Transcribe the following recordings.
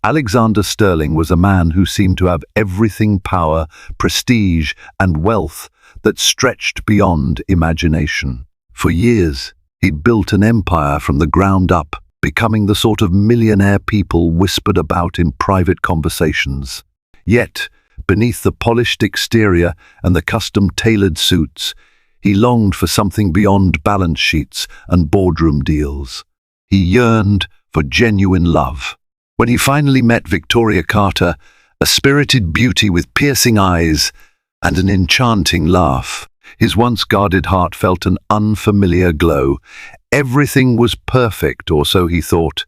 Alexander Sterling was a man who seemed to have everything: power, prestige, and wealth that stretched beyond imagination. For years, he'd built an empire from the ground up, becoming the sort of millionaire people whispered about in private conversations. Yet, beneath the polished exterior and the custom-tailored suits, he longed for something beyond balance sheets and boardroom deals. He yearned for genuine love. When he finally met Victoria Carter, a spirited beauty with piercing eyes and an enchanting laugh, his once guarded heart felt an unfamiliar glow. Everything was perfect, or so he thought.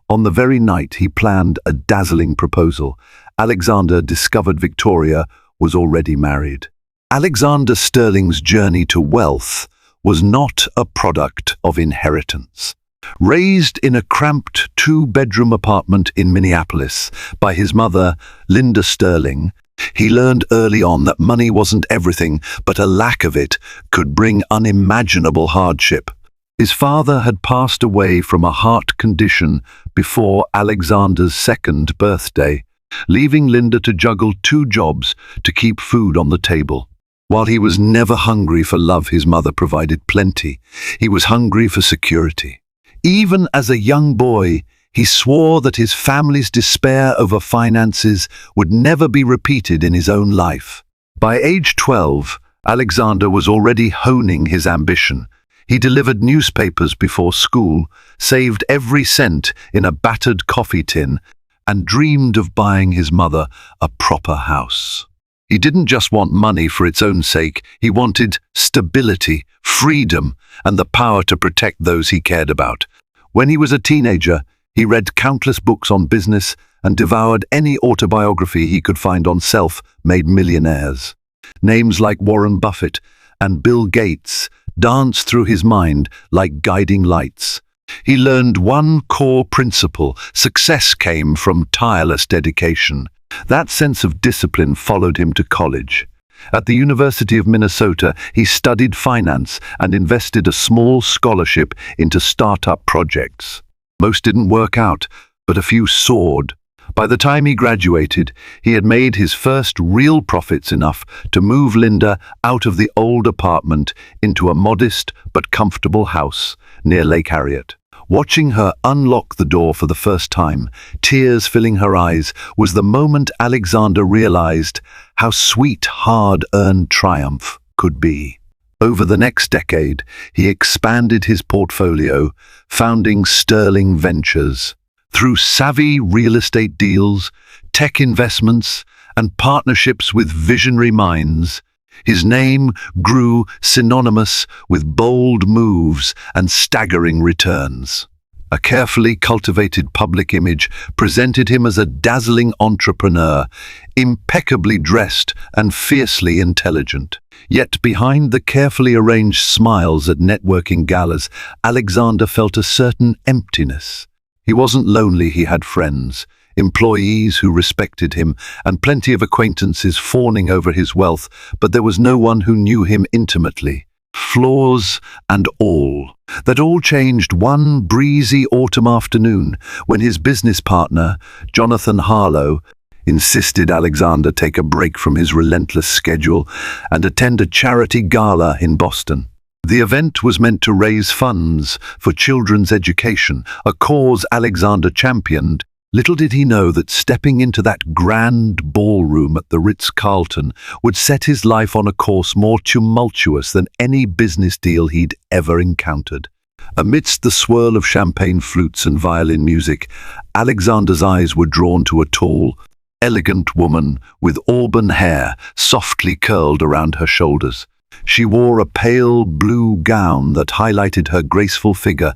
On the very night he planned a dazzling proposal, Alexander discovered Victoria was already married. Alexander Sterling's journey to wealth was not a product of inheritance. Raised in a cramped two-bedroom apartment in Minneapolis by his mother, Linda Sterling, he learned early on that money wasn't everything, but a lack of it could bring unimaginable hardship. His father had passed away from a heart condition before Alexander's second birthday, leaving Linda to juggle two jobs to keep food on the table. While he was never hungry for love his mother provided plenty, he was hungry for security. Even as a young boy, he swore that his family's despair over finances would never be repeated in his own life. By age 12, Alexander was already honing his ambition. He delivered newspapers before school, saved every cent in a battered coffee tin, and dreamed of buying his mother a proper house. He didn't just want money for its own sake, he wanted stability, freedom, and the power to protect those he cared about. When he was a teenager, he read countless books on business and devoured any autobiography he could find on self-made millionaires. Names like Warren Buffett and Bill Gates danced through his mind like guiding lights. He learned one core principle: success came from tireless dedication. That sense of discipline followed him to college. At the University of Minnesota, he studied finance and invested a small scholarship into startup projects. Most didn't work out, but a few soared. By the time he graduated, he had made his first real profits, enough to move Linda out of the old apartment into a modest but comfortable house near Lake Harriet. Watching her unlock the door for the first time, tears filling her eyes, was the moment Alexander realized how sweet hard-earned triumph could be. Over the next decade, he expanded his portfolio, founding Sterling Ventures. Through savvy real estate deals, tech investments, and partnerships with visionary minds, his name grew synonymous with bold moves and staggering returns. A carefully cultivated public image presented him as a dazzling entrepreneur, impeccably dressed and fiercely intelligent. Yet behind the carefully arranged smiles at networking galas, Alexander felt a certain emptiness. He wasn't lonely, he had friends, employees who respected him, and plenty of acquaintances fawning over his wealth, but there was no one who knew him intimately. Flaws and all. That all changed one breezy autumn afternoon when his business partner, Jonathan Harlow, insisted Alexander take a break from his relentless schedule and attend a charity gala in Boston. The event was meant to raise funds for children's education, a cause Alexander championed. Little did he know that stepping into that grand ballroom at the Ritz-Carlton would set his life on a course more tumultuous than any business deal he'd ever encountered. Amidst the swirl of champagne flutes and violin music, Alexander's eyes were drawn to a tall, elegant woman with auburn hair softly curled around her shoulders. She wore a pale blue gown that highlighted her graceful figure,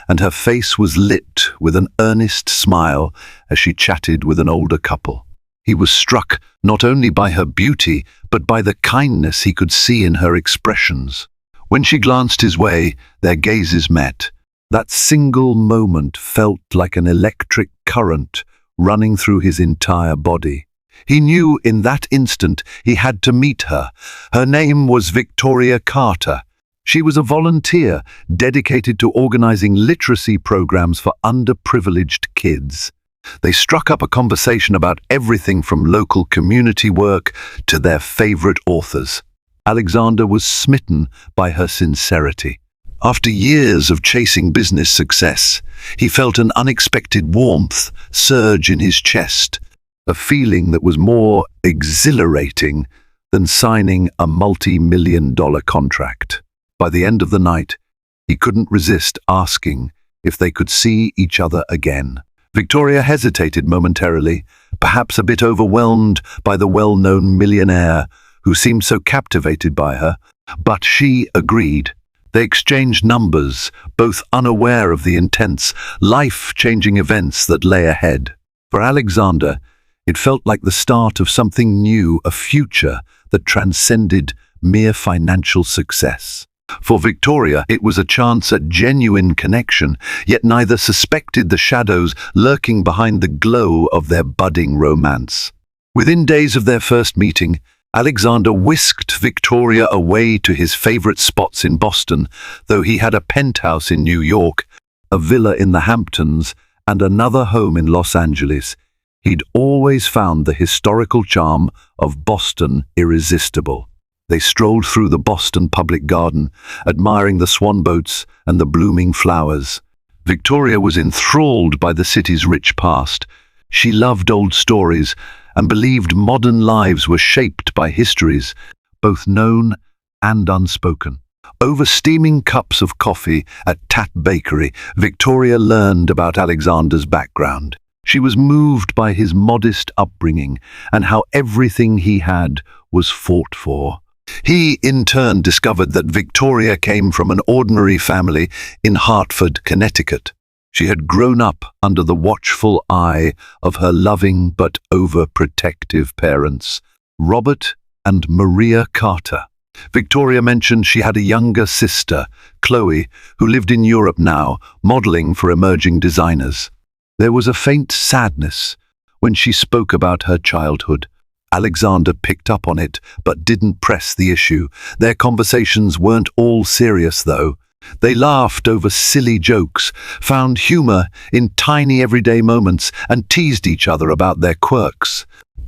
and her face was lit with an earnest smile as she chatted with an older couple. He was struck not only by her beauty, but by the kindness he could see in her expressions. When she glanced his way, their gazes met. That single moment felt like an electric current running through his entire body. He knew in that instant he had to meet her. Her name was Victoria Carter. She was a volunteer dedicated to organizing literacy programs for underprivileged kids. They struck up a conversation about everything from local community work to their favorite authors. Alexander was smitten by her sincerity. After years of chasing business success, he felt an unexpected warmth surge in his chest, a feeling that was more exhilarating than signing a multi-million-dollar contract. By the end of the night, he couldn't resist asking if they could see each other again. Victoria hesitated momentarily, perhaps a bit overwhelmed by the well-known millionaire who seemed so captivated by her, but she agreed. They exchanged numbers, both unaware of the intense, life-changing events that lay ahead. For Alexander, it felt like the start of something new, a future that transcended mere financial success. For Victoria, it was a chance at genuine connection, yet neither suspected the shadows lurking behind the glow of their budding romance. Within days of their first meeting, Alexander whisked Victoria away to his favorite spots in Boston, though he had a penthouse in New York, a villa in the Hamptons, and another home in Los Angeles. He'd always found the historical charm of Boston irresistible. They strolled through the Boston Public Garden, admiring the swan boats and the blooming flowers. Victoria was enthralled by the city's rich past. She loved old stories and believed modern lives were shaped by histories, both known and unspoken. Over steaming cups of coffee at Tat Bakery, Victoria learned about Alexander's background. She was moved by his modest upbringing and how everything he had was fought for. He, in turn, discovered that Victoria came from an ordinary family in Hartford, Connecticut. She had grown up under the watchful eye of her loving but overprotective parents, Robert and Maria Carter. Victoria mentioned she had a younger sister, Chloe, who lived in Europe now, modeling for emerging designers. There was a faint sadness when she spoke about her childhood. Alexander picked up on it, but didn't press the issue. Their conversations weren't all serious, though. They laughed over silly jokes, found humor in tiny everyday moments, and teased each other about their quirks.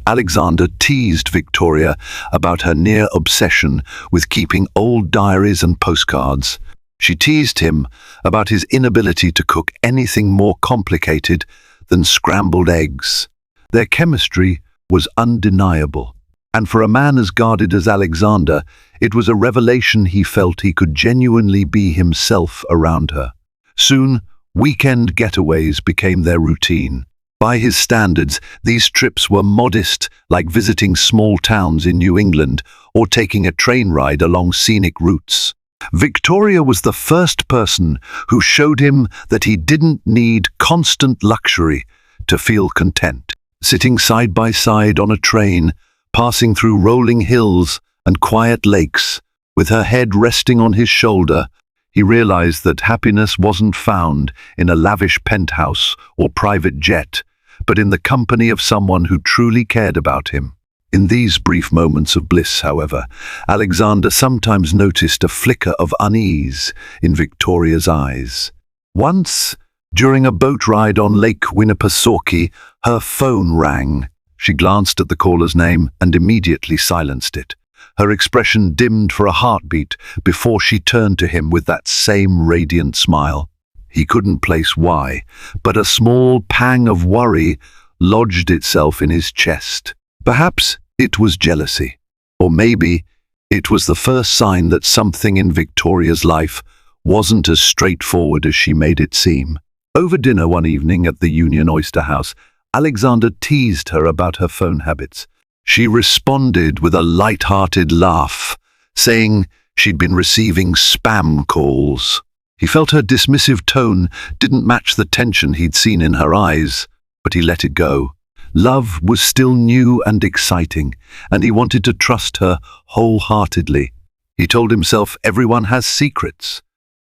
Alexander teased Victoria about her near obsession with keeping old diaries and postcards. She teased him about his inability to cook anything more complicated than scrambled eggs. Their chemistry was undeniable, and for a man as guarded as Alexander, it was a revelation he felt he could genuinely be himself around her. Soon, weekend getaways became their routine. By his standards, these trips were modest, like visiting small towns in New England or taking a train ride along scenic routes. Victoria was the first person who showed him that he didn't need constant luxury to feel content. Sitting side by side on a train, passing through rolling hills and quiet lakes, with her head resting on his shoulder, he realized that happiness wasn't found in a lavish penthouse or private jet, but in the company of someone who truly cared about him. In these brief moments of bliss, however, Alexander sometimes noticed a flicker of unease in Victoria's eyes. Once, during a boat ride on Lake Winnipesaukee, her phone rang. She glanced at the caller's name and immediately silenced it. Her expression dimmed for a heartbeat before she turned to him with that same radiant smile. He couldn't place why, but a small pang of worry lodged itself in his chest. Perhaps it was jealousy, or maybe it was the first sign that something in Victoria's life wasn't as straightforward as she made it seem. Over dinner one evening at the Union Oyster House, Alexander teased her about her phone habits. She responded with a light-hearted laugh, saying she'd been receiving spam calls. He felt her dismissive tone didn't match the tension he'd seen in her eyes, but he let it go. Love was still new and exciting, and he wanted to trust her wholeheartedly. He told himself everyone has secrets,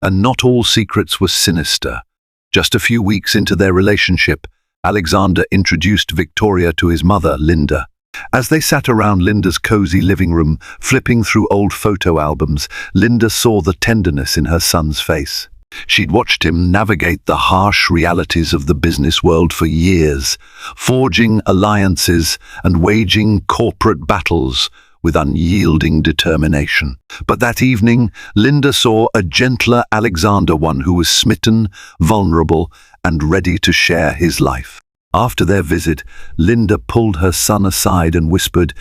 and not all secrets were sinister. Just a few weeks into their relationship, Alexander introduced Victoria to his mother, Linda. As they sat around Linda's cozy living room, flipping through old photo albums, Linda saw the tenderness in her son's face. She'd watched him navigate the harsh realities of the business world for years, forging alliances and waging corporate battles with unyielding determination. But that evening, Linda saw a gentler Alexander, one who was smitten, vulnerable, and ready to share his life. After their visit, Linda pulled her son aside and whispered,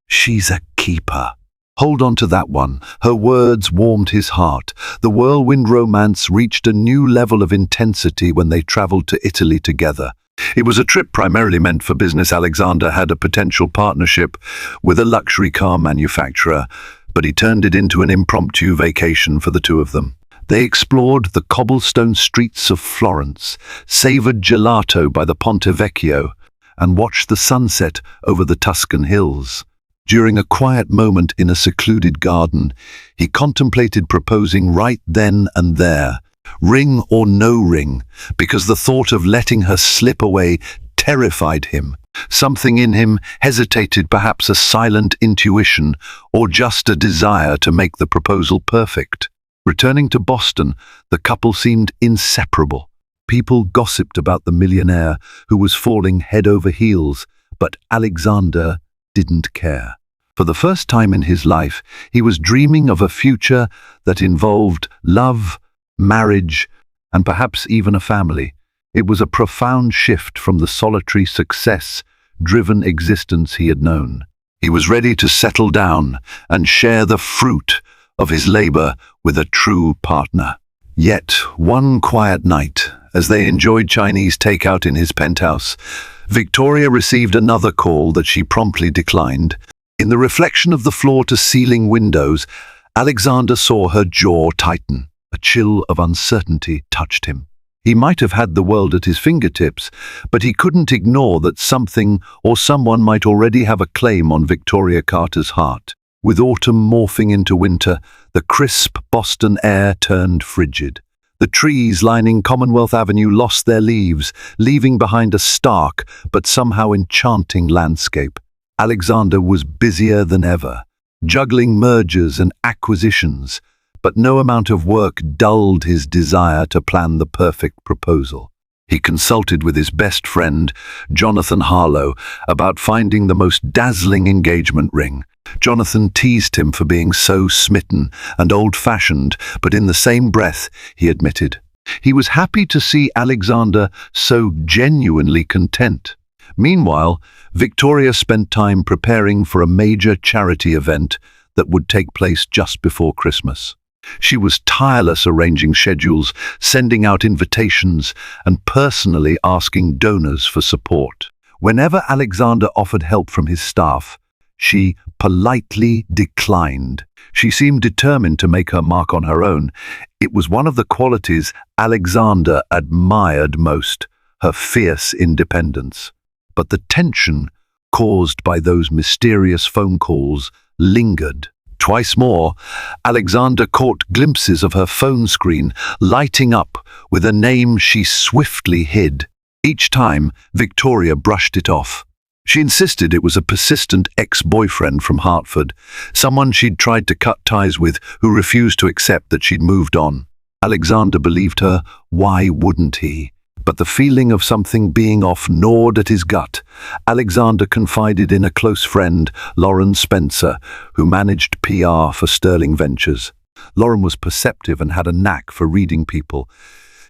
"She's a keeper. Hold on to that one." Her words warmed his heart. The whirlwind romance reached a new level of intensity when they traveled to Italy together. It was a trip primarily meant for business. Alexander had a potential partnership with a luxury car manufacturer, but he turned it into an impromptu vacation for the two of them. They explored the cobblestone streets of Florence, savored gelato by the Ponte Vecchio, and watched the sunset over the Tuscan hills. During a quiet moment in a secluded garden, he contemplated proposing right then and there, ring or no ring, because the thought of letting her slip away terrified him. Something in him hesitated, perhaps a silent intuition or just a desire to make the proposal perfect. Returning to Boston, the couple seemed inseparable. People gossiped about the millionaire who was falling head over heels, but Alexander didn't care. For the first time in his life, he was dreaming of a future that involved love, marriage, and perhaps even a family. It was a profound shift from the solitary, success-driven existence he had known. He was ready to settle down and share the fruit of his labor with a true partner. Yet, one quiet night, as they enjoyed Chinese takeout in his penthouse, Victoria received another call that she promptly declined. In the reflection of the floor-to-ceiling windows, Alexander saw her jaw tighten. A chill of uncertainty touched him. He might have had the world at his fingertips, but he couldn't ignore that something or someone might already have a claim on Victoria Carter's heart. With autumn morphing into winter, the crisp Boston air turned frigid. The trees lining Commonwealth Avenue lost their leaves, leaving behind a stark but somehow enchanting landscape. Alexander was busier than ever, juggling mergers and acquisitions, but no amount of work dulled his desire to plan the perfect proposal. He consulted with his best friend, Jonathan Harlow, about finding the most dazzling engagement ring. Jonathan teased him for being so smitten and old-fashioned, but in the same breath, he admitted, he was happy to see Alexander so genuinely content. Meanwhile, Victoria spent time preparing for a major charity event that would take place just before Christmas. She was tireless arranging schedules, sending out invitations, and personally asking donors for support. Whenever Alexander offered help from his staff, she politely declined. She seemed determined to make her mark on her own. It was one of the qualities Alexander admired most, her fierce independence. But the tension caused by those mysterious phone calls lingered. Twice more, Alexander caught glimpses of her phone screen lighting up with a name she swiftly hid. Each time, Victoria brushed it off. She insisted it was a persistent ex-boyfriend from Hartford, someone she'd tried to cut ties with who refused to accept that she'd moved on. Alexander believed her. Why wouldn't he? But the feeling of something being off gnawed at his gut. Alexander confided in a close friend, Lauren Spencer, who managed PR for Sterling Ventures. Lauren was perceptive and had a knack for reading people.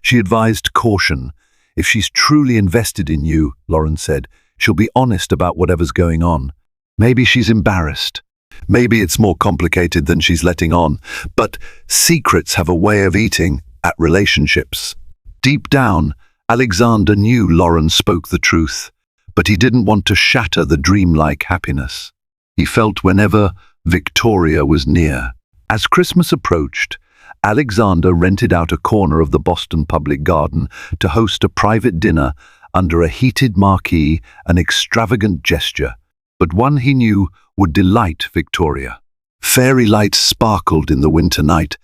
She advised caution. If she's truly invested in you, Lauren said, she'll be honest about whatever's going on. Maybe she's embarrassed. Maybe it's more complicated than she's letting on. But secrets have a way of eating at relationships. Deep down, Alexander knew Lauren spoke the truth, but he didn't want to shatter the dreamlike happiness he felt whenever Victoria was near. As Christmas approached, Alexander rented out a corner of the Boston Public Garden to host a private dinner under a heated marquee, an extravagant gesture, but one he knew would delight Victoria. Fairy lights sparkled in the winter night,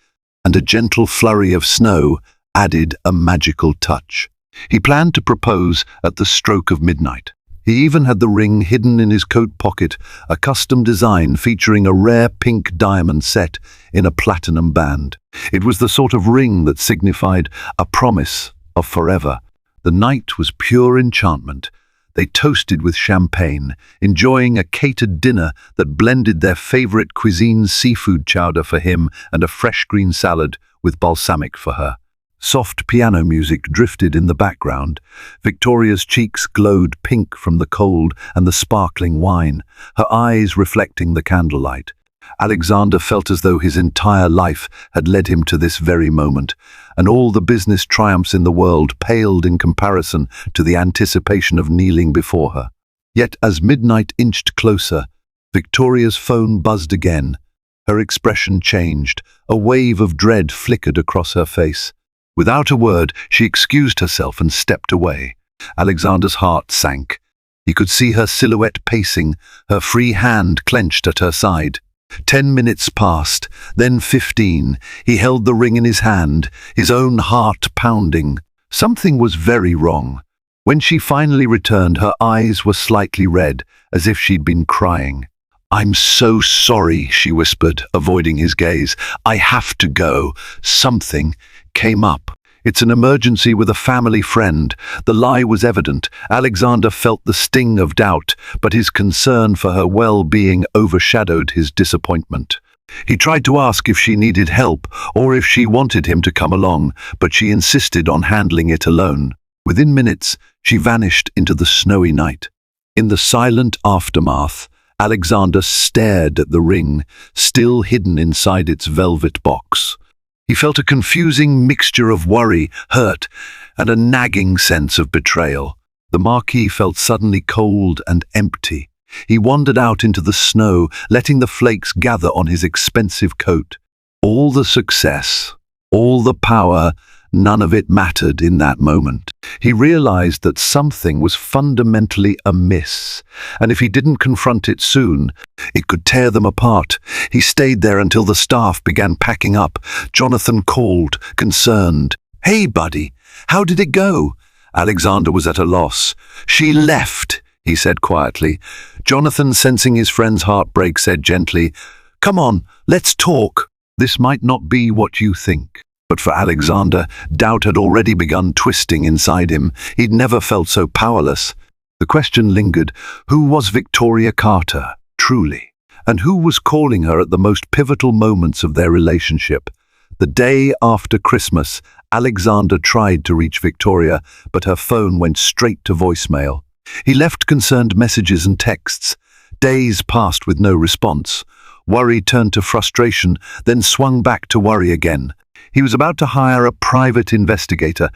and a gentle flurry of snow added a magical touch. He planned to propose at the stroke of midnight. He even had the ring hidden in his coat pocket, a custom design featuring a rare pink diamond set in a platinum band. It was the sort of ring that signified a promise of forever. The night was pure enchantment. They toasted with champagne, enjoying a catered dinner that blended their favorite cuisine, seafood chowder for him and a fresh green salad with balsamic for her. Soft piano music drifted in the background. Victoria's cheeks glowed pink from the cold and the sparkling wine, her eyes reflecting the candlelight. Alexander felt as though his entire life had led him to this very moment, and all the business triumphs in the world paled in comparison to the anticipation of kneeling before her. Yet as midnight inched closer, Victoria's phone buzzed again. Her expression changed. A wave of dread flickered across her face. Without a word, she excused herself and stepped away. Alexander's heart sank. He could see her silhouette pacing, her free hand clenched at her side. 10 minutes passed, then 15. He held the ring in his hand, his own heart pounding. Something was very wrong. When she finally returned, her eyes were slightly red, as if she'd been crying. "I'm so sorry," she whispered, avoiding his gaze. "I have to go. Something came up. It's an emergency with a family friend." The lie was evident. Alexander felt the sting of doubt, but his concern for her well-being overshadowed his disappointment. He tried to ask if she needed help or if she wanted him to come along, but she insisted on handling it alone. Within minutes, she vanished into the snowy night. In the silent aftermath, Alexander stared at the ring, still hidden inside its velvet box. He felt a confusing mixture of worry, hurt, and a nagging sense of betrayal. The Marquis felt suddenly cold and empty. He wandered out into the snow, letting the flakes gather on his expensive coat. All the success, all the power, none of it mattered in that moment. He realized that something was fundamentally amiss, and if he didn't confront it soon, it could tear them apart. He stayed there until the staff began packing up. Jonathan called, concerned. "Hey, buddy, how did it go?" Alexander was at a loss. "She left," he said quietly. Jonathan, sensing his friend's heartbreak, said gently, "Come on, let's talk." This might not be what you think. But for Alexander, doubt had already begun twisting inside him. He'd never felt so powerless. The question lingered, who was Victoria Carter, truly? And who was calling her at the most pivotal moments of their relationship? The day after Christmas, Alexander tried to reach Victoria, but her phone went straight to voicemail. He left concerned messages and texts. Days passed with no response. Worry turned to frustration, then swung back to worry again. He was about to hire a private investigator,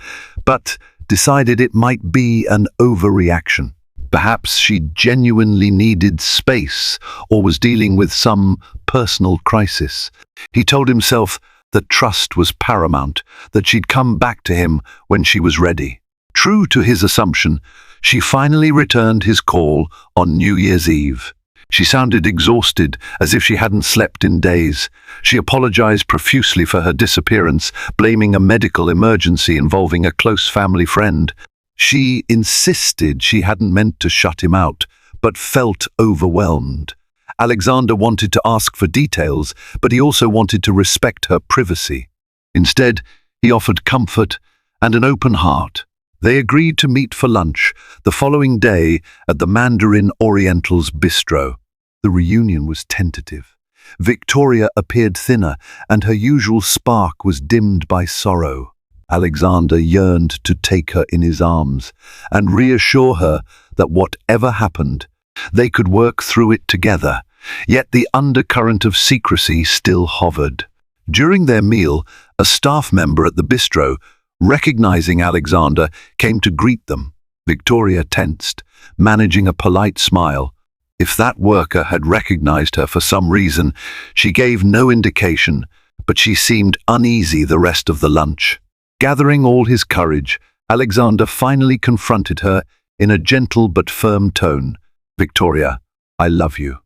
but decided it might be an overreaction. Perhaps she genuinely needed space or was dealing with some personal crisis. He told himself that trust was paramount, that she'd come back to him when she was ready. True to his assumption, she finally returned his call on New Year's Eve. She sounded exhausted, as if she hadn't slept in days. She apologized profusely for her disappearance, blaming a medical emergency involving a close family friend. She insisted she hadn't meant to shut him out, but felt overwhelmed. Alexander wanted to ask for details, but he also wanted to respect her privacy. Instead, he offered comfort and an open heart. They agreed to meet for lunch the following day at the Mandarin Oriental's bistro. The reunion was tentative. Victoria appeared thinner, and her usual spark was dimmed by sorrow. Alexander yearned to take her in his arms and reassure her that whatever happened, they could work through it together. Yet the undercurrent of secrecy still hovered. During their meal, a staff member at the bistro, recognizing Alexander, came to greet them. Victoria tensed, managing a polite smile. If that worker had recognized her for some reason, she gave no indication, but she seemed uneasy the rest of the lunch. Gathering all his courage, Alexander finally confronted her in a gentle but firm tone. "Victoria, I love you.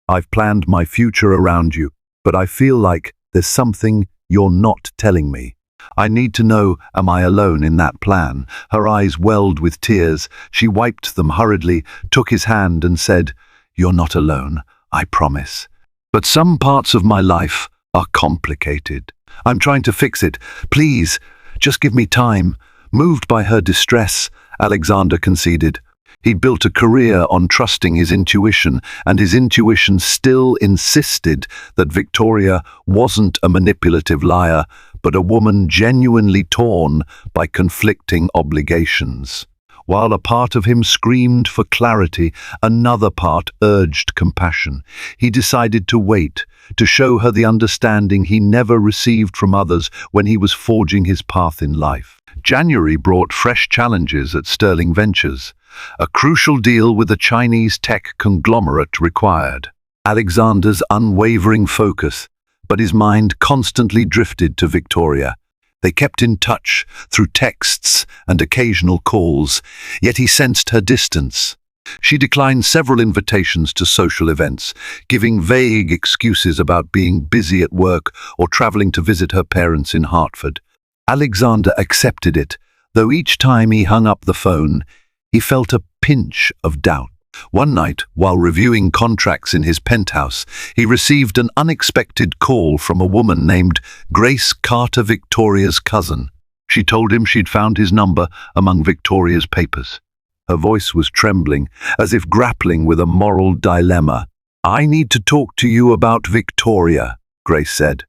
I've planned my future around you, but I feel like there's something you're not telling me. I need to know, am I alone in that plan? Her eyes welled with tears. She wiped them hurriedly, took his hand and said, "You're not alone, I promise. But some parts of my life are complicated. I'm trying to fix it. Please, just give me time." Moved by her distress, Alexander conceded. He'd built a career on trusting his intuition, and his intuition still insisted that Victoria wasn't a manipulative liar, but a woman genuinely torn by conflicting obligations. While a part of him screamed for clarity, another part urged compassion. He decided to wait, to show her the understanding he never received from others when he was forging his path in life. January brought fresh challenges at Sterling Ventures. A crucial deal with a Chinese tech conglomerate required Alexander's unwavering focus, but his mind constantly drifted to Victoria. They kept in touch through texts and occasional calls, yet he sensed her distance. She declined several invitations to social events, giving vague excuses about being busy at work or traveling to visit her parents in Hartford. Alexander accepted it, though each time he hung up the phone, he felt a pinch of doubt. One night, while reviewing contracts in his penthouse, he received an unexpected call from a woman named Grace Carter, Victoria's cousin. She told him she'd found his number among Victoria's papers. Her voice was trembling, as if grappling with a moral dilemma. "I need to talk to you about Victoria," Grace said.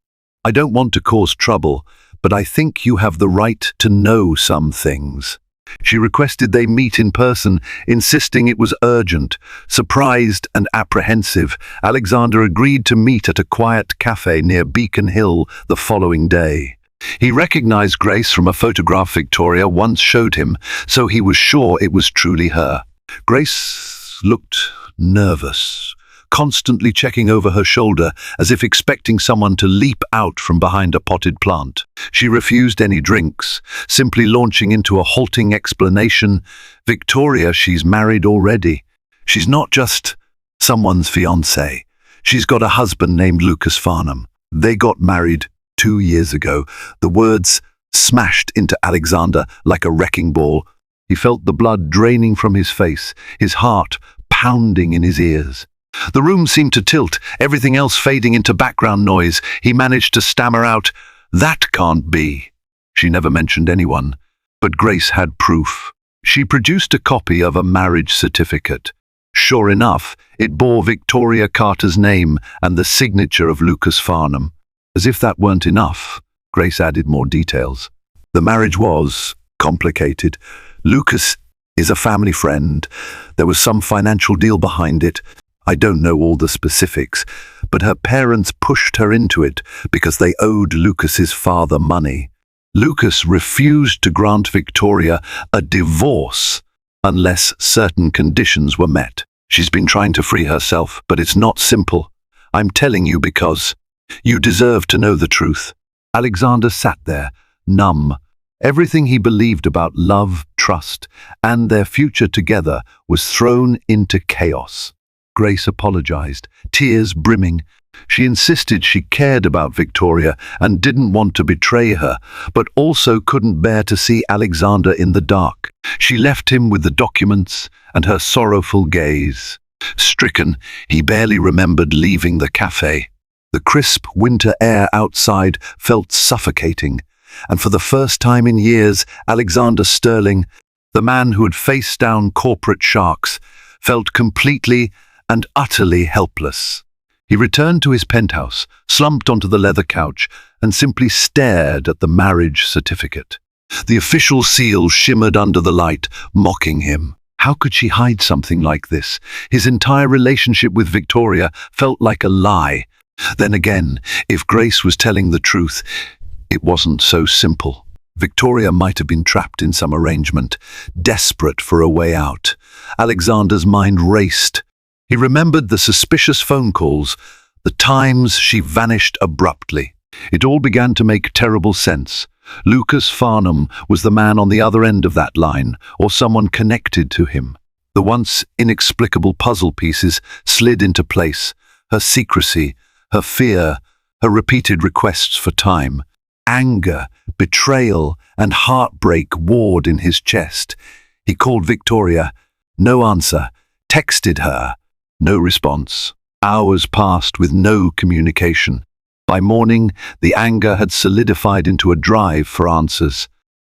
"I don't want to cause trouble, but I think you have the right to know some things." She requested they meet in person, insisting it was urgent. Surprised and apprehensive, Alexander agreed to meet at a quiet cafe near Beacon Hill the following day. He recognized Grace from a photograph Victoria once showed him, so he was sure it was truly her. Grace looked nervous, constantly checking over her shoulder as if expecting someone to leap out from behind a potted plant. She refused any drinks, simply launching into a halting explanation. "Victoria, she's married already. She's not just someone's fiancée. She's got a husband named Lucas Farnham. They got married 2 years ago." The words smashed into Alexander like a wrecking ball. He felt the blood draining from his face, his heart pounding in his ears. The room seemed to tilt, everything else fading into background noise. He managed to stammer out, "That can't be." She never mentioned anyone, but Grace had proof. She produced a copy of a marriage certificate. Sure enough, it bore Victoria Carter's name and the signature of Lucas Farnham. As if that weren't enough, Grace added more details. The marriage was complicated. Lucas is a family friend. There was some financial deal behind it. I don't know all the specifics, but her parents pushed her into it because they owed Lucas's father money. Lucas refused to grant Victoria a divorce unless certain conditions were met. She's been trying to free herself, but it's not simple. I'm telling you because you deserve to know the truth. Alexander sat there, numb. Everything he believed about love, trust, and their future together was thrown into chaos. Grace apologized, tears brimming. She insisted she cared about Victoria and didn't want to betray her, but also couldn't bear to see Alexander in the dark. She left him with the documents and her sorrowful gaze. Stricken, he barely remembered leaving the cafe. The crisp winter air outside felt suffocating, and for the first time in years, Alexander Sterling, the man who had faced down corporate sharks, felt completely and utterly helpless. He returned to his penthouse, slumped onto the leather couch, and simply stared at the marriage certificate. The official seal shimmered under the light, mocking him. How could she hide something like this? His entire relationship with Victoria felt like a lie. Then again, if Grace was telling the truth, it wasn't so simple. Victoria might have been trapped in some arrangement, desperate for a way out. Alexander's mind raced. He remembered the suspicious phone calls, the times she vanished abruptly. It all began to make terrible sense. Lucas Farnham was the man on the other end of that line, or someone connected to him. The once inexplicable puzzle pieces slid into place. Her secrecy, her fear, her repeated requests for time. Anger, betrayal, and heartbreak warred in his chest. He called Victoria. No answer. Texted her. No response. Hours passed with no communication. By morning, the anger had solidified into a drive for answers.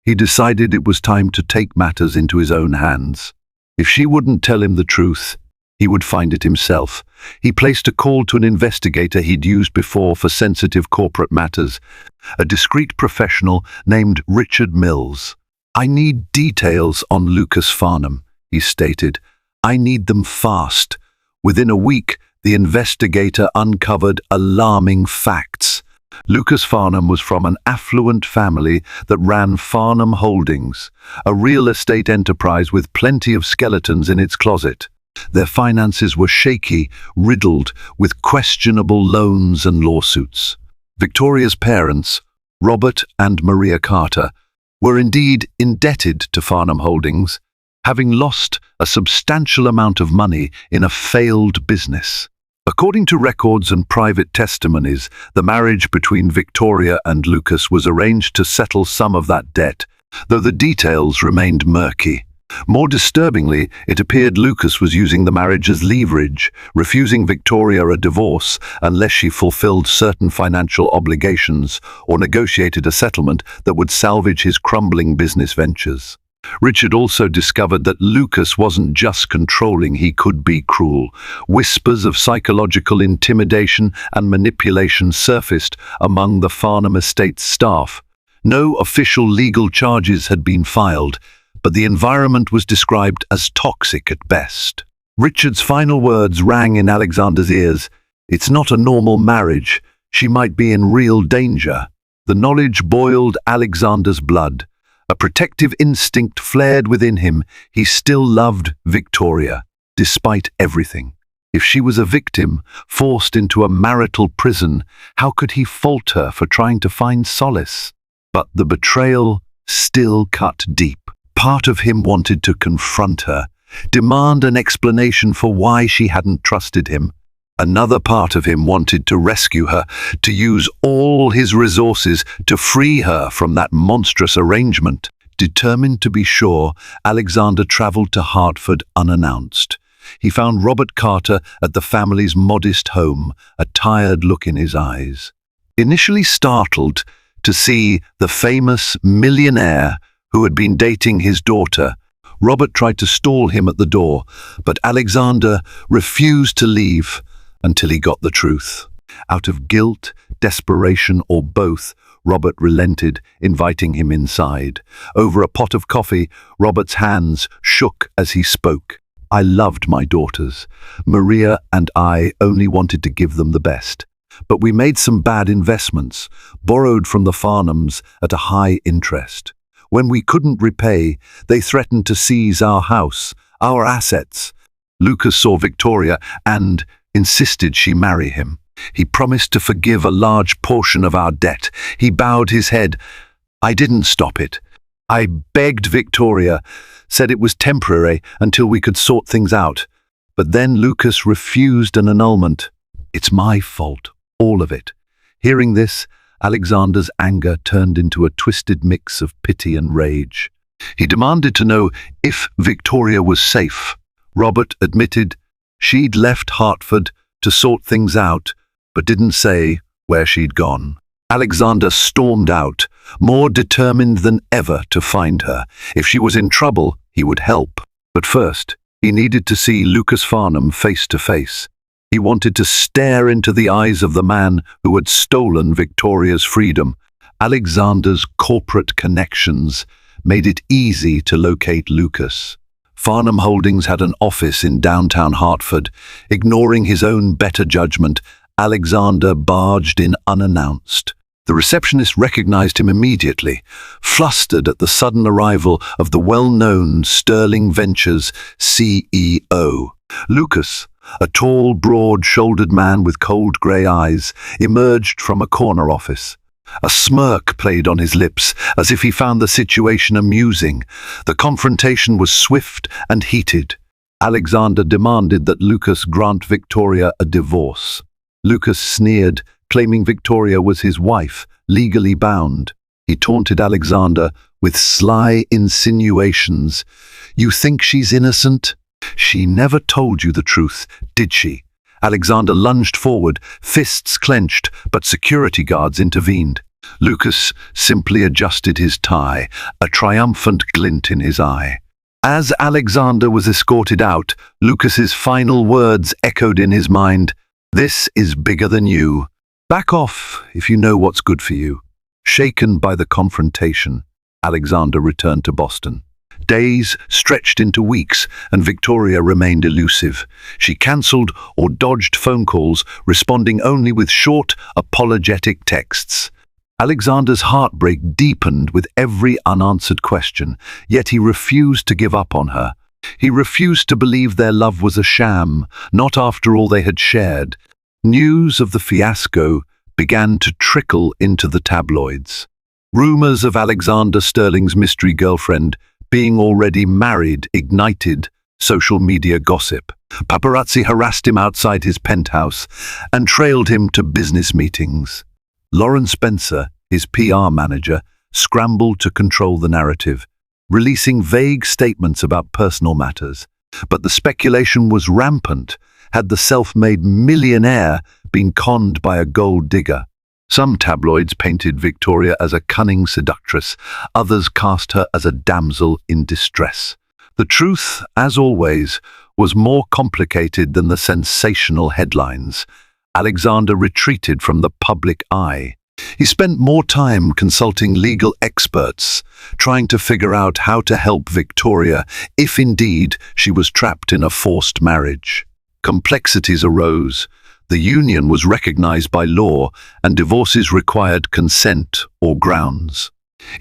He decided it was time to take matters into his own hands. If she wouldn't tell him the truth, he would find it himself. He placed a call to an investigator he'd used before for sensitive corporate matters, a discreet professional named Richard Mills. "I need details on Lucas Farnham," he stated. "I need them fast." Within a week, the investigator uncovered alarming facts. Lucas Farnham was from an affluent family that ran Farnham Holdings, a real estate enterprise with plenty of skeletons in its closet. Their finances were shaky, riddled with questionable loans and lawsuits. Victoria's parents, Robert and Maria Carter, were indeed indebted to Farnham Holdings, having lost a substantial amount of money in a failed business. According to records and private testimonies, the marriage between Victoria and Lucas was arranged to settle some of that debt, though the details remained murky. More disturbingly, it appeared Lucas was using the marriage as leverage, refusing Victoria a divorce unless she fulfilled certain financial obligations or negotiated a settlement that would salvage his crumbling business ventures. Richard also discovered that Lucas wasn't just controlling, he could be cruel. Whispers of psychological intimidation and manipulation surfaced among the Farnham estate staff. No official legal charges had been filed, but the environment was described as toxic at best. Richard's final words rang in Alexander's ears. "It's not a normal marriage. She might be in real danger." The knowledge boiled Alexander's blood. A protective instinct flared within him. He still loved Victoria, despite everything. If she was a victim, forced into a marital prison, how could he fault her for trying to find solace? But the betrayal still cut deep. Part of him wanted to confront her, demand an explanation for why she hadn't trusted him. Another part of him wanted to rescue her, to use all his resources to free her from that monstrous arrangement. Determined to be sure, Alexander traveled to Hartford unannounced. He found Robert Carter at the family's modest home, a tired look in his eyes. Initially startled to see the famous millionaire who had been dating his daughter, Robert tried to stall him at the door, but Alexander refused to leave until he got the truth. Out of guilt, desperation, or both, Robert relented, inviting him inside. Over a pot of coffee, Robert's hands shook as he spoke. "I loved my daughters. Maria and I only wanted to give them the best. But we made some bad investments, borrowed from the Farnhams at a high interest. When we couldn't repay, they threatened to seize our house, our assets. Lucas saw Victoria and insisted she marry him. He promised to forgive a large portion of our debt. He bowed his head. I didn't stop it. I begged Victoria, said it was temporary until we could sort things out. But then Lucas refused an annulment. It's my fault, all of it." Hearing this, Alexander's anger turned into a twisted mix of pity and rage. He demanded to know if Victoria was safe. Robert admitted she'd left Hartford to sort things out, but didn't say where she'd gone. Alexander stormed out, more determined than ever to find her. If she was in trouble, he would help. But first, he needed to see Lucas Farnham face to face. He wanted to stare into the eyes of the man who had stolen Victoria's freedom. Alexander's corporate connections made it easy to locate Lucas. Farnham Holdings had an office in downtown Hartford. Ignoring his own better judgment, Alexander barged in unannounced. The receptionist recognized him immediately, flustered at the sudden arrival of the well-known Sterling Ventures CEO. Lucas, a tall, broad-shouldered man with cold grey eyes, emerged from a corner office. A smirk played on his lips, as if he found the situation amusing. The confrontation was swift and heated. Alexander demanded that Lucas grant Victoria a divorce. Lucas sneered, claiming Victoria was his wife, legally bound. He taunted Alexander with sly insinuations. "You think she's innocent? She never told you the truth, did she?" Alexander lunged forward, fists clenched, but security guards intervened. Lucas simply adjusted his tie, a triumphant glint in his eye. As Alexander was escorted out, Lucas's final words echoed in his mind. "This is bigger than you. Back off if you know what's good for you." Shaken by the confrontation, Alexander returned to Boston. Days stretched into weeks, and Victoria remained elusive. She cancelled or dodged phone calls, responding only with short, apologetic texts. Alexander's heartbreak deepened with every unanswered question, yet he refused to give up on her. He refused to believe their love was a sham, not after all they had shared. News of the fiasco began to trickle into the tabloids. Rumors of Alexander Sterling's mystery girlfriend being already married ignited social media gossip. Paparazzi harassed him outside his penthouse and trailed him to business meetings. Lauren Spencer, his PR manager, scrambled to control the narrative, releasing vague statements about personal matters. But the speculation was rampant. Had the self-made millionaire been conned by a gold digger? Some tabloids painted Victoria as a cunning seductress, others cast her as a damsel in distress. The truth, as always, was more complicated than the sensational headlines. Alexander retreated from the public eye. He spent more time consulting legal experts, trying to figure out how to help Victoria if indeed she was trapped in a forced marriage. Complexities arose. The union was recognized by law, and divorces required consent or grounds.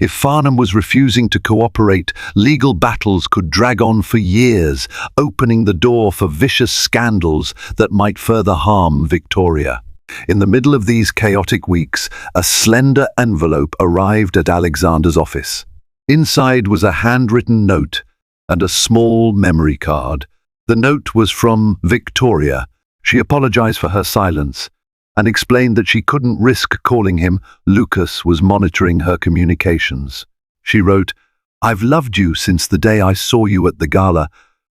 If Farnham was refusing to cooperate, legal battles could drag on for years, opening the door for vicious scandals that might further harm Victoria. In the middle of these chaotic weeks, a slender envelope arrived at Alexander's office. Inside was a handwritten note and a small memory card. The note was from Victoria. She apologized for her silence and explained that she couldn't risk calling him. Lucas was monitoring her communications. She wrote, "I've loved you since the day I saw you at the gala,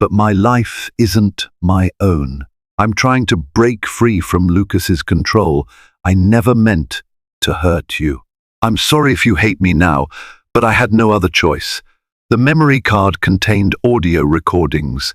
but my life isn't my own. I'm trying to break free from Lucas's control. I never meant to hurt you. I'm sorry if you hate me now, but I had no other choice." The memory card contained audio recordings.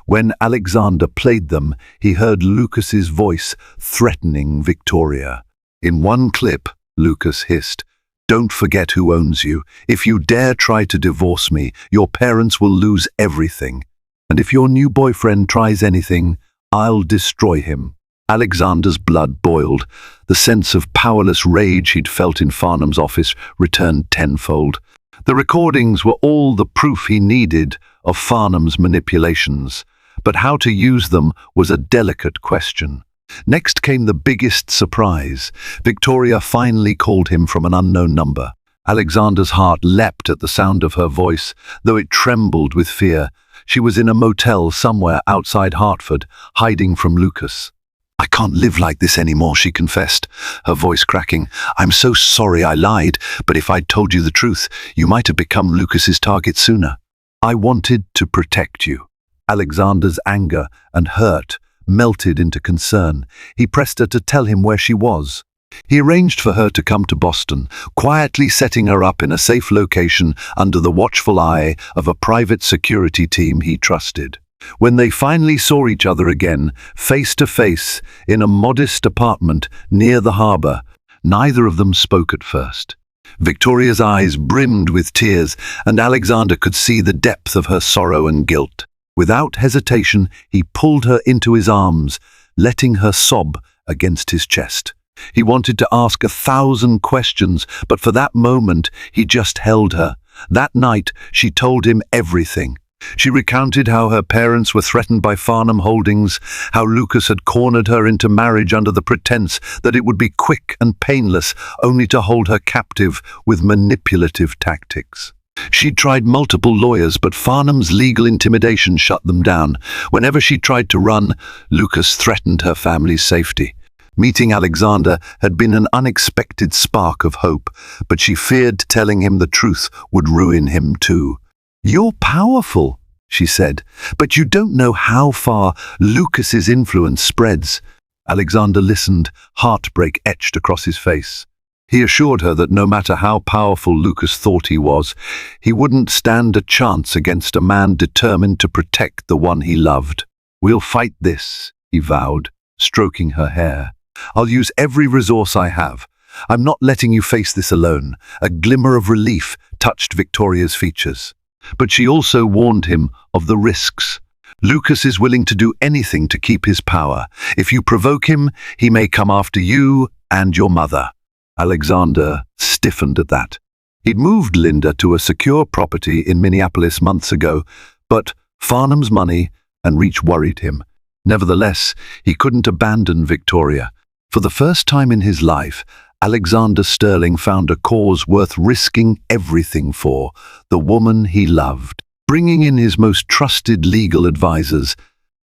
When Alexander played them, he heard Lucas's voice threatening Victoria. In one clip, Lucas hissed, "Don't forget who owns you. If you dare try to divorce me, your parents will lose everything. And if your new boyfriend tries anything, I'll destroy him." Alexander's blood boiled. The sense of powerless rage he'd felt in Farnham's office returned tenfold. The recordings were all the proof he needed of Farnham's manipulations. But how to use them was a delicate question. Next came the biggest surprise. Victoria finally called him from an unknown number. Alexander's heart leapt at the sound of her voice, though it trembled with fear. She was in a motel somewhere outside Hartford, hiding from Lucas. "I can't live like this anymore," she confessed, her voice cracking. "I'm so sorry I lied, but if I'd told you the truth, you might have become Lucas's target sooner. I wanted to protect you." Alexander's anger and hurt melted into concern. He pressed her to tell him where she was. He arranged for her to come to Boston, quietly setting her up in a safe location under the watchful eye of a private security team he trusted. When they finally saw each other again, face to face, in a modest apartment near the harbor, neither of them spoke at first. Victoria's eyes brimmed with tears, and Alexander could see the depth of her sorrow and guilt. Without hesitation, he pulled her into his arms, letting her sob against his chest. He wanted to ask 1,000 questions, but for that moment, he just held her. That night, she told him everything. She recounted how her parents were threatened by Farnham Holdings, how Lucas had cornered her into marriage under the pretense that it would be quick and painless, only to hold her captive with manipulative tactics. She'd tried multiple lawyers, but Farnham's legal intimidation shut them down. Whenever she tried to run, Lucas threatened her family's safety. Meeting Alexander had been an unexpected spark of hope, but she feared telling him the truth would ruin him too. "You're powerful," she said, "but you don't know how far Lucas's influence spreads." Alexander listened, heartbreak etched across his face. He assured her that no matter how powerful Lucas thought he was, he wouldn't stand a chance against a man determined to protect the one he loved. "We'll fight this," he vowed, stroking her hair. "I'll use every resource I have. I'm not letting you face this alone." A glimmer of relief touched Victoria's features. But she also warned him of the risks. "Lucas is willing to do anything to keep his power. If you provoke him, he may come after you and your mother." Alexander stiffened at that. He'd moved Linda to a secure property in Minneapolis months ago, but Farnham's money and reach worried him. Nevertheless, he couldn't abandon Victoria. For the first time in his life, Alexander Sterling found a cause worth risking everything for, the woman he loved. Bringing in his most trusted legal advisors,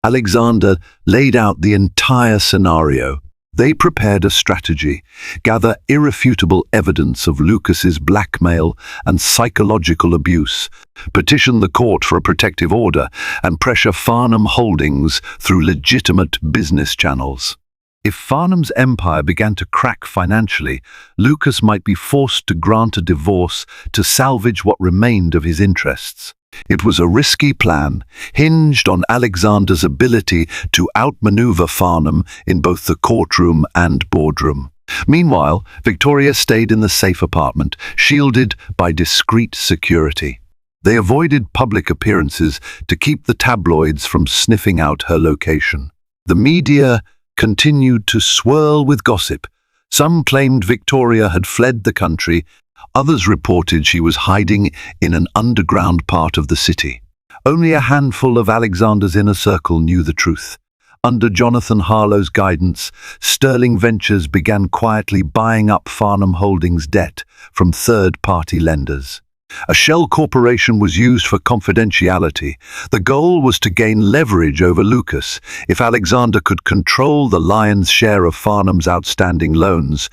Alexander laid out the entire scenario. They prepared a strategy, gather irrefutable evidence of Lucas's blackmail and psychological abuse, petition the court for a protective order, and pressure Farnham Holdings through legitimate business channels. If Farnham's empire began to crack financially, Lucas might be forced to grant a divorce to salvage what remained of his interests. It was a risky plan, hinged on Alexander's ability to outmaneuver Farnham in both the courtroom and boardroom. Meanwhile, Victoria stayed in the safe apartment, shielded by discreet security. They avoided public appearances to keep the tabloids from sniffing out her location. The media continued to swirl with gossip. Some claimed Victoria had fled the country. Others reported she was hiding in an underground part of the city. Only a handful of Alexander's inner circle knew the truth. Under Jonathan Harlow's guidance, Sterling Ventures began quietly buying up Farnham Holdings' debt from third-party lenders. A shell corporation was used for confidentiality. The goal was to gain leverage over Lucas. If Alexander could control the lion's share of Farnham's outstanding loans,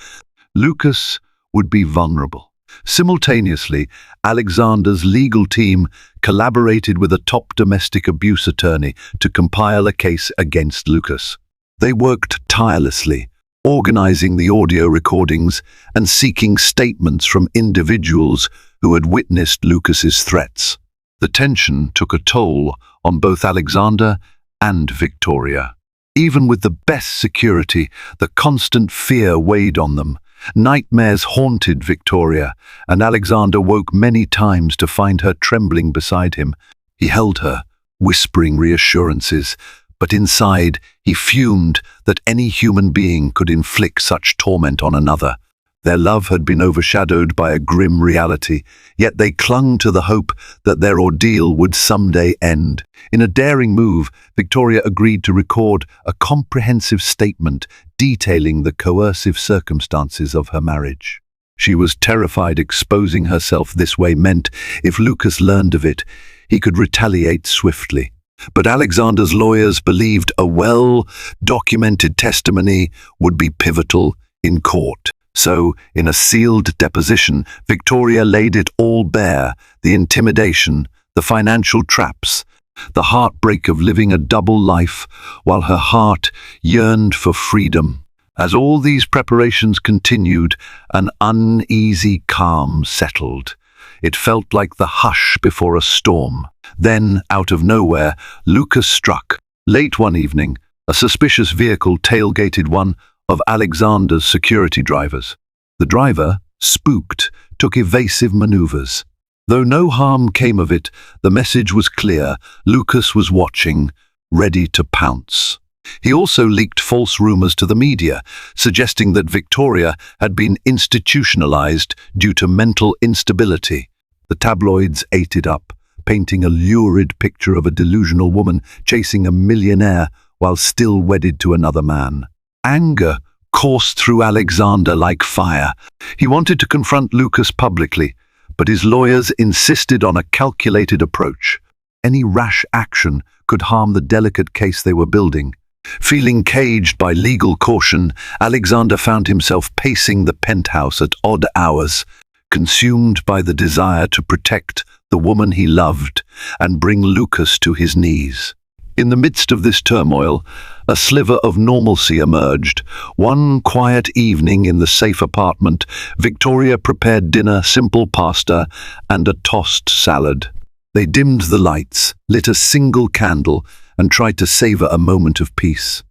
Lucas would be vulnerable. Simultaneously, Alexander's legal team collaborated with a top domestic abuse attorney to compile a case against Lucas. They worked tirelessly, organizing the audio recordings and seeking statements from individuals who had witnessed Lucas's threats. The tension took a toll on both Alexander and Victoria. Even with the best security, the constant fear weighed on them. Nightmares haunted Victoria, and Alexander woke many times to find her trembling beside him. He held her, whispering reassurances, but inside he fumed that any human being could inflict such torment on another. Their love had been overshadowed by a grim reality, yet they clung to the hope that their ordeal would someday end. In a daring move, Victoria agreed to record a comprehensive statement detailing the coercive circumstances of her marriage. She was terrified exposing herself this way meant, if Lucas learned of it, he could retaliate swiftly. But Alexander's lawyers believed a well-documented testimony would be pivotal in court. So, in a sealed deposition, Victoria laid it all bare: the intimidation, the financial traps, the heartbreak of living a double life while her heart yearned for freedom. As all these preparations continued, an uneasy calm settled. It felt like the hush before a storm. Then, out of nowhere, Lucas struck. Late one evening, a suspicious vehicle tailgated one of Alexander's security drivers. The driver, spooked, took evasive maneuvers. Though no harm came of it, the message was clear: Lucas was watching, ready to pounce. He also leaked false rumors to the media, suggesting that Victoria had been institutionalized due to mental instability. The tabloids ate it up, painting a lurid picture of a delusional woman chasing a millionaire while still wedded to another man. Anger coursed through Alexander like fire. He wanted to confront Lucas publicly, but his lawyers insisted on a calculated approach. Any rash action could harm the delicate case they were building. Feeling caged by legal caution, Alexander found himself pacing the penthouse at odd hours, consumed by the desire to protect the woman he loved and bring Lucas to his knees. In the midst of this turmoil, a sliver of normalcy emerged. One quiet evening in the safe apartment, Victoria prepared dinner, simple pasta, and a tossed salad. They dimmed the lights, lit a single candle, and tried to savor a moment of peace.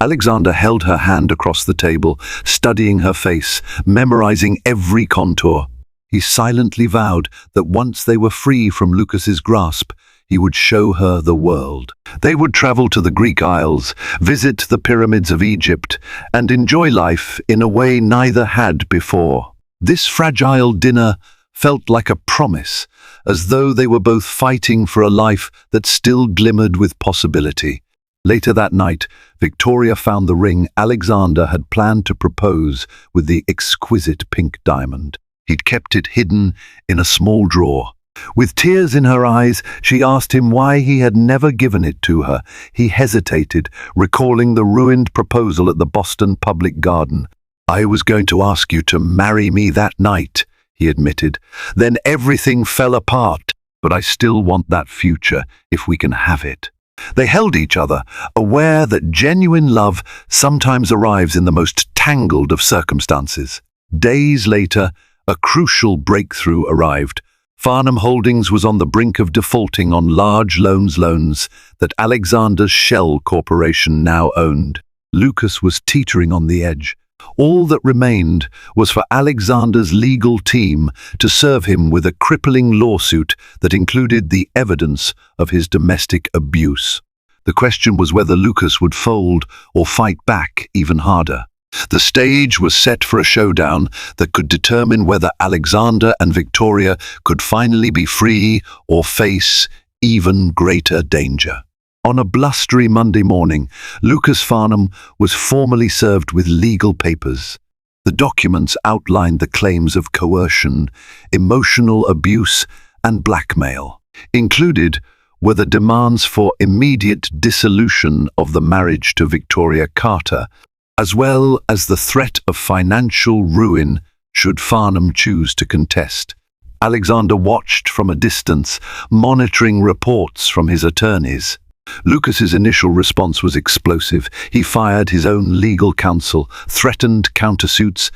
Alexander held her hand across the table, studying her face, memorizing every contour. He silently vowed that once they were free from Lucas's grasp, he would show her the world. They would travel to the Greek Isles, visit the pyramids of Egypt, and enjoy life in a way neither had before. This fragile dinner felt like a promise, as though they were both fighting for a life that still glimmered with possibility. Later that night, Victoria found the ring Alexander had planned to propose with the exquisite pink diamond. He'd kept it hidden in a small drawer. With tears in her eyes, she asked him why he had never given it to her. He hesitated, recalling the ruined proposal at the Boston Public Garden. "I was going to ask you to marry me that night," he admitted. "Then everything fell apart, but I still want that future if we can have it." They held each other, aware that genuine love sometimes arrives in the most tangled of circumstances. Days later, a crucial breakthrough arrived. Farnham Holdings was on the brink of defaulting on large loans that Alexander's Shell Corporation now owned. Lucas was teetering on the edge. All that remained was for Alexander's legal team to serve him with a crippling lawsuit that included the evidence of his domestic abuse. The question was whether Lucas would fold or fight back even harder. The stage was set for a showdown that could determine whether Alexander and Victoria could finally be free or face even greater danger. On a blustery Monday morning, Lucas Farnham was formally served with legal papers. The documents outlined the claims of coercion, emotional abuse, and blackmail. Included were the demands for immediate dissolution of the marriage to Victoria Carter, as well as the threat of financial ruin should Farnham choose to contest. Alexander watched from a distance, monitoring reports from his attorneys. Lucas's initial response was explosive. He fired his own legal counsel, threatened countersuits,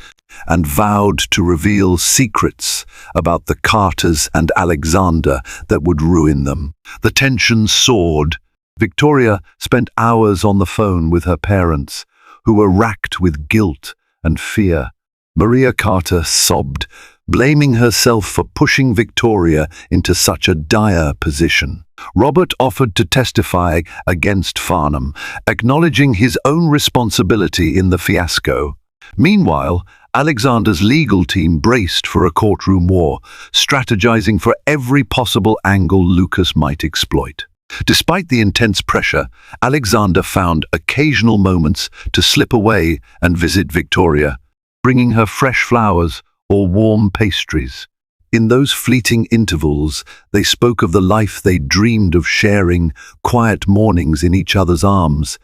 and vowed to reveal secrets about the Carters and Alexander that would ruin them. The tension soared. Victoria spent hours on the phone with her parents, who were racked with guilt and fear. Maria Carter sobbed, blaming herself for pushing Victoria into such a dire position. Robert offered to testify against Farnham, acknowledging his own responsibility in the fiasco. Meanwhile, Alexander's legal team braced for a courtroom war, strategizing for every possible angle Lucas might exploit. Despite the intense pressure, Alexander found occasional moments to slip away and visit Victoria, bringing her fresh flowers or warm pastries. In those fleeting intervals, they spoke of the life they dreamed of sharing, quiet mornings in each other's arms,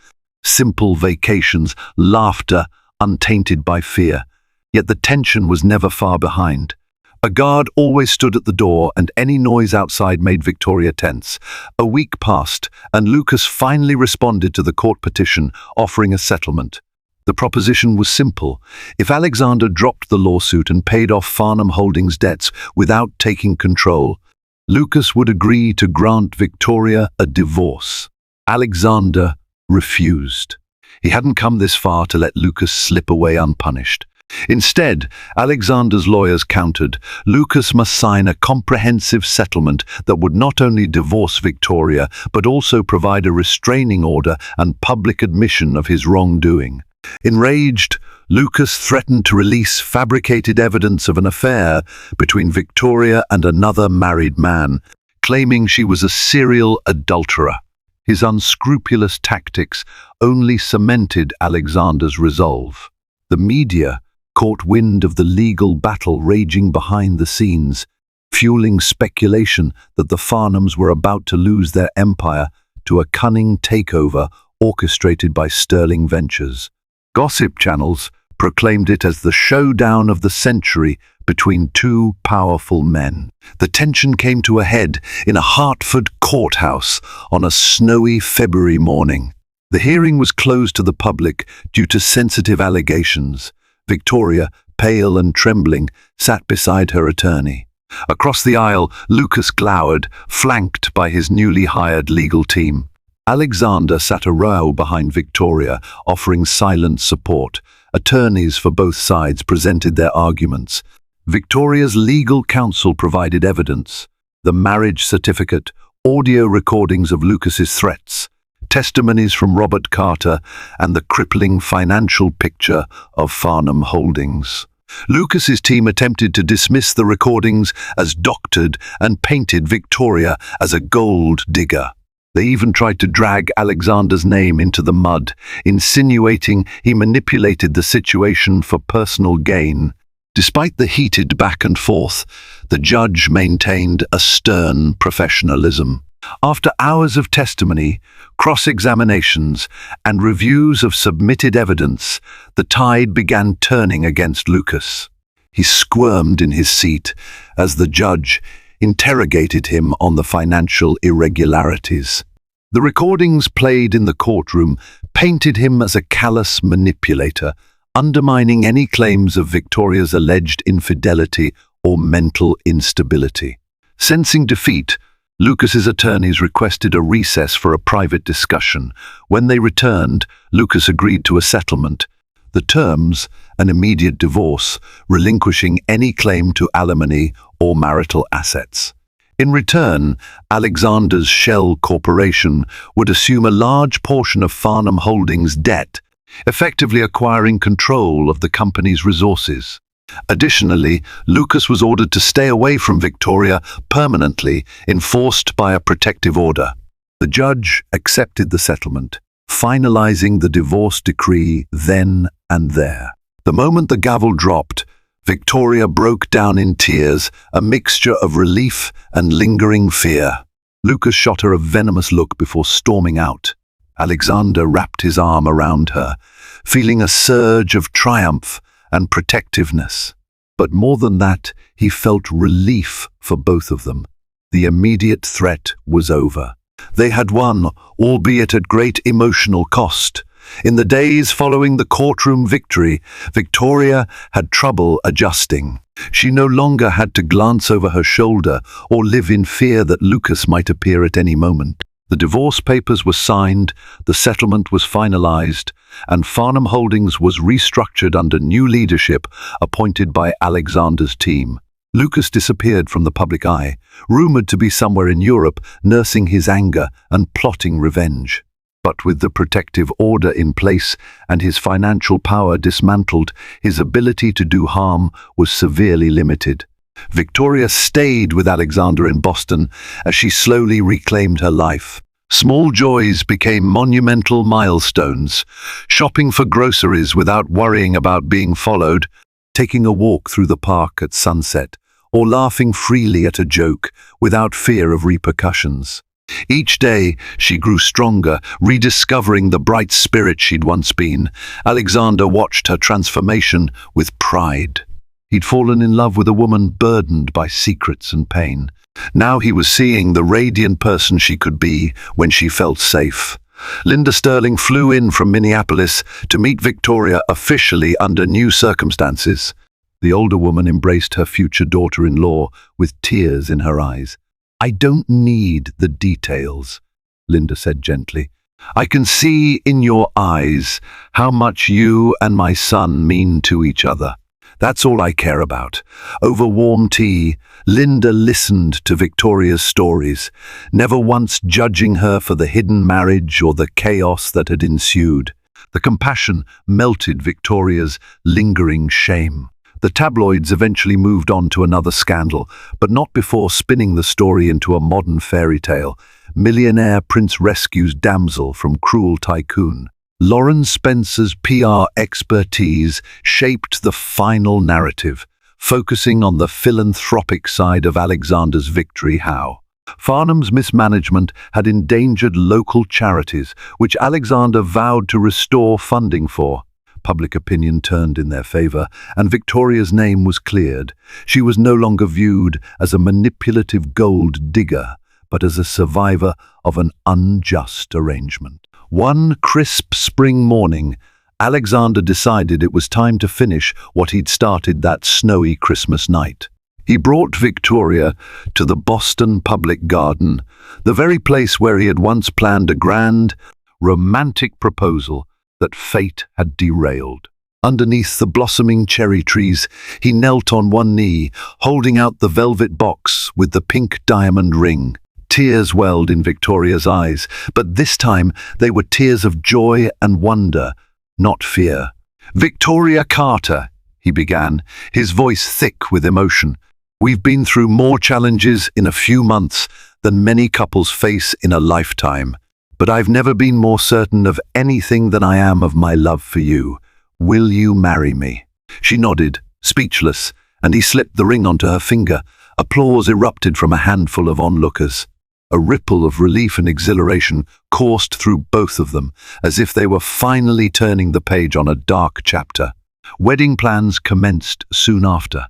simple vacations, laughter untainted by fear. Yet the tension was never far behind. A guard always stood at the door, and any noise outside made Victoria tense. A week passed, and Lucas finally responded to the court petition, offering a settlement. The proposition was simple. If Alexander dropped the lawsuit and paid off Farnham Holdings' debts without taking control, Lucas would agree to grant Victoria a divorce. Alexander refused. He hadn't come this far to let Lucas slip away unpunished. Instead, Alexander's lawyers countered. Lucas must sign a comprehensive settlement that would not only divorce Victoria, but also provide a restraining order and public admission of his wrongdoing. Enraged, Lucas threatened to release fabricated evidence of an affair between Victoria and another married man, claiming she was a serial adulterer. His unscrupulous tactics only cemented Alexander's resolve. The media caught wind of the legal battle raging behind the scenes, fueling speculation that the Farnhams were about to lose their empire to a cunning takeover orchestrated by Sterling Ventures. Gossip channels proclaimed it as the showdown of the century between two powerful men. The tension came to a head in a Hartford courthouse on a snowy February morning. The hearing was closed to the public due to sensitive allegations. Victoria, pale and trembling, sat beside her attorney. Across the aisle, Lucas glowered, flanked by his newly hired legal team. Alexander sat a row behind Victoria, offering silent support. Attorneys for both sides presented their arguments. Victoria's legal counsel provided evidence: the marriage certificate, audio recordings of Lucas's threats, testimonies from Robert Carter, and the crippling financial picture of Farnham Holdings. Lucas's team attempted to dismiss the recordings as doctored and painted Victoria as a gold digger. They even tried to drag Alexander's name into the mud, insinuating he manipulated the situation for personal gain. Despite the heated back and forth, the judge maintained a stern professionalism. After hours of testimony, cross-examinations, and reviews of submitted evidence, the tide began turning against Lucas. He squirmed in his seat as the judge interrogated him on the financial irregularities. The recordings played in the courtroom painted him as a callous manipulator, undermining any claims of Victoria's alleged infidelity or mental instability. Sensing defeat, Lucas's attorneys requested a recess for a private discussion. When they returned, Lucas agreed to a settlement. The terms: an immediate divorce, relinquishing any claim to alimony or marital assets. In return, Alexander's Shell Corporation would assume a large portion of Farnham Holdings' debt, effectively acquiring control of the company's resources. Additionally, Lucas was ordered to stay away from Victoria permanently, enforced by a protective order. The judge accepted the settlement, finalizing the divorce decree then and there. The moment the gavel dropped, Victoria broke down in tears, a mixture of relief and lingering fear. Lucas shot her a venomous look before storming out. Alexander wrapped his arm around her, feeling a surge of triumph and protectiveness. But more than that, he felt relief for both of them. The immediate threat was over. They had won, albeit at great emotional cost. In the days following the courtroom victory, Victoria had trouble adjusting. She no longer had to glance over her shoulder or live in fear that Lucas might appear at any moment. The divorce papers were signed, the settlement was finalized, and Farnham Holdings was restructured under new leadership appointed by Alexander's team. Lucas disappeared from the public eye, rumored to be somewhere in Europe, nursing his anger and plotting revenge. But with the protective order in place and his financial power dismantled, his ability to do harm was severely limited. Victoria stayed with Alexander in Boston as she slowly reclaimed her life. Small joys became monumental milestones: shopping for groceries without worrying about being followed, taking a walk through the park at sunset, or laughing freely at a joke without fear of repercussions. Each day, she grew stronger, rediscovering the bright spirit she'd once been. Alexander watched her transformation with pride. He'd fallen in love with a woman burdened by secrets and pain. Now he was seeing the radiant person she could be when she felt safe. Linda Sterling flew in from Minneapolis to meet Victoria officially under new circumstances. The older woman embraced her future daughter-in-law with tears in her eyes. "I don't need the details," Linda said gently. "I can see in your eyes how much you and my son mean to each other. That's all I care about." Over warm tea, Linda listened to Victoria's stories, never once judging her for the hidden marriage or the chaos that had ensued. The compassion melted Victoria's lingering shame. The tabloids eventually moved on to another scandal, but not before spinning the story into a modern fairy tale. Millionaire prince rescues damsel from cruel tycoon. Lauren Spencer's PR expertise shaped the final narrative, focusing on the philanthropic side of Alexander's victory. How? Farnham's mismanagement had endangered local charities, which Alexander vowed to restore funding for. Public opinion turned in their favor, and Victoria's name was cleared. She was no longer viewed as a manipulative gold digger, but as a survivor of an unjust arrangement. One crisp spring morning, Alexander decided it was time to finish what he'd started that snowy Christmas night. He brought Victoria to the Boston Public Garden, the very place where he had once planned a grand, romantic proposal that fate had derailed. Underneath the blossoming cherry trees, he knelt on one knee, holding out the velvet box with the pink diamond ring. Tears welled in Victoria's eyes, but this time they were tears of joy and wonder, not fear. "Victoria Carter," he began, his voice thick with emotion. "We've been through more challenges in a few months than many couples face in a lifetime. But I've never been more certain of anything than I am of my love for you. Will you marry me?" She nodded, speechless, and he slipped the ring onto her finger. Applause erupted from a handful of onlookers. A ripple of relief and exhilaration coursed through both of them, as if they were finally turning the page on a dark chapter. Wedding plans commenced soon after.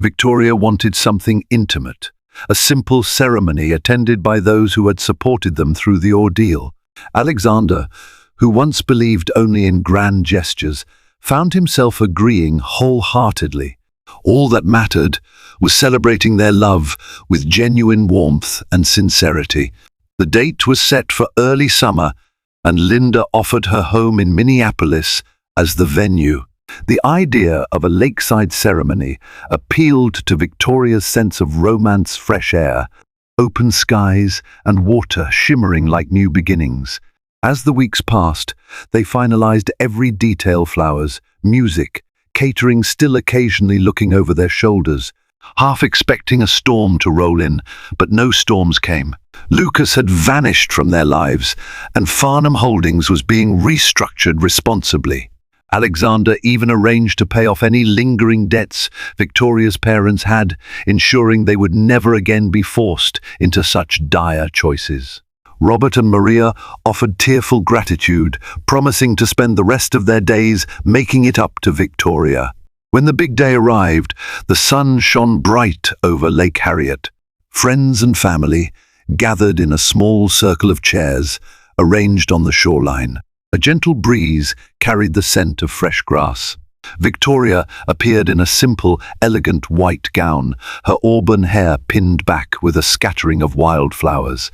Victoria wanted something intimate, a simple ceremony attended by those who had supported them through the ordeal. Alexander, who once believed only in grand gestures, found himself agreeing wholeheartedly. All that mattered was celebrating their love with genuine warmth and sincerity. The date was set for early summer, and Linda offered her home in Minneapolis as the venue. The idea of a lakeside ceremony appealed to Victoria's sense of romance, fresh air, open skies, and water shimmering like new beginnings. As the weeks passed, they finalized every detail: flowers, music, catering still occasionally looking over their shoulders, half expecting a storm to roll in, but no storms came. Lucas had vanished from their lives, and Farnham Holdings was being restructured responsibly. Alexander even arranged to pay off any lingering debts Victoria's parents had, ensuring they would never again be forced into such dire choices. Robert and Maria offered tearful gratitude, promising to spend the rest of their days making it up to Victoria. When the big day arrived, the sun shone bright over Lake Harriet. Friends and family gathered in a small circle of chairs arranged on the shoreline. A gentle breeze carried the scent of fresh grass. Victoria appeared in a simple, elegant white gown, her auburn hair pinned back with a scattering of wildflowers.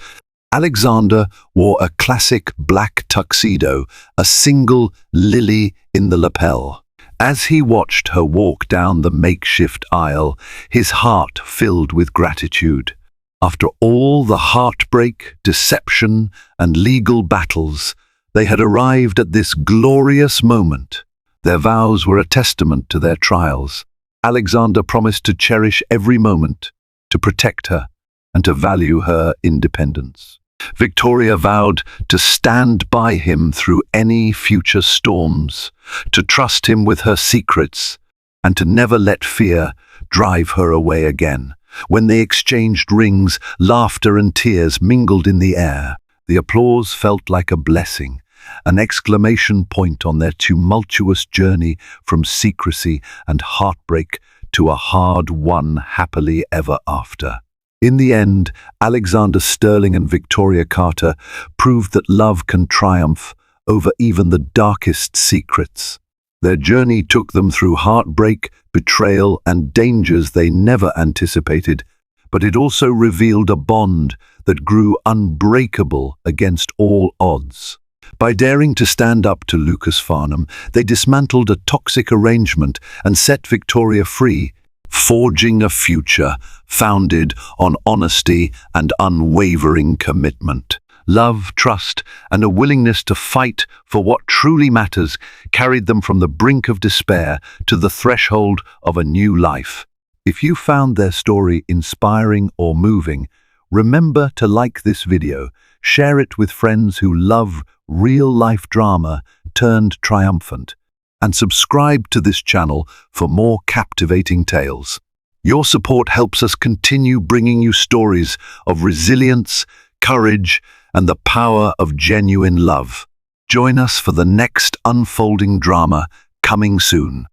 Alexander wore a classic black tuxedo, a single lily in the lapel. As he watched her walk down the makeshift aisle, his heart filled with gratitude. After all the heartbreak, deception, and legal battles, they had arrived at this glorious moment. Their vows were a testament to their trials. Alexander promised to cherish every moment, to protect her, and to value her independence. Victoria vowed to stand by him through any future storms, to trust him with her secrets, and to never let fear drive her away again. When they exchanged rings, laughter and tears mingled in the air. The applause felt like a blessing, an exclamation point on their tumultuous journey from secrecy and heartbreak to a hard-won happily ever after. In the end, Alexander Sterling and Victoria Carter proved that love can triumph over even the darkest secrets. Their journey took them through heartbreak, betrayal, and dangers they never anticipated, but it also revealed a bond that grew unbreakable against all odds. By daring to stand up to Lucas Farnham, they dismantled a toxic arrangement and set Victoria free, forging a future founded on honesty and unwavering commitment. Love, trust, and a willingness to fight for what truly matters carried them from the brink of despair to the threshold of a new life. If you found their story inspiring or moving, remember to like this video, share it with friends who love real-life drama turned triumphant, and subscribe to this channel for more captivating tales. Your support helps us continue bringing you stories of resilience, courage, and the power of genuine love. Join us for the next unfolding drama coming soon.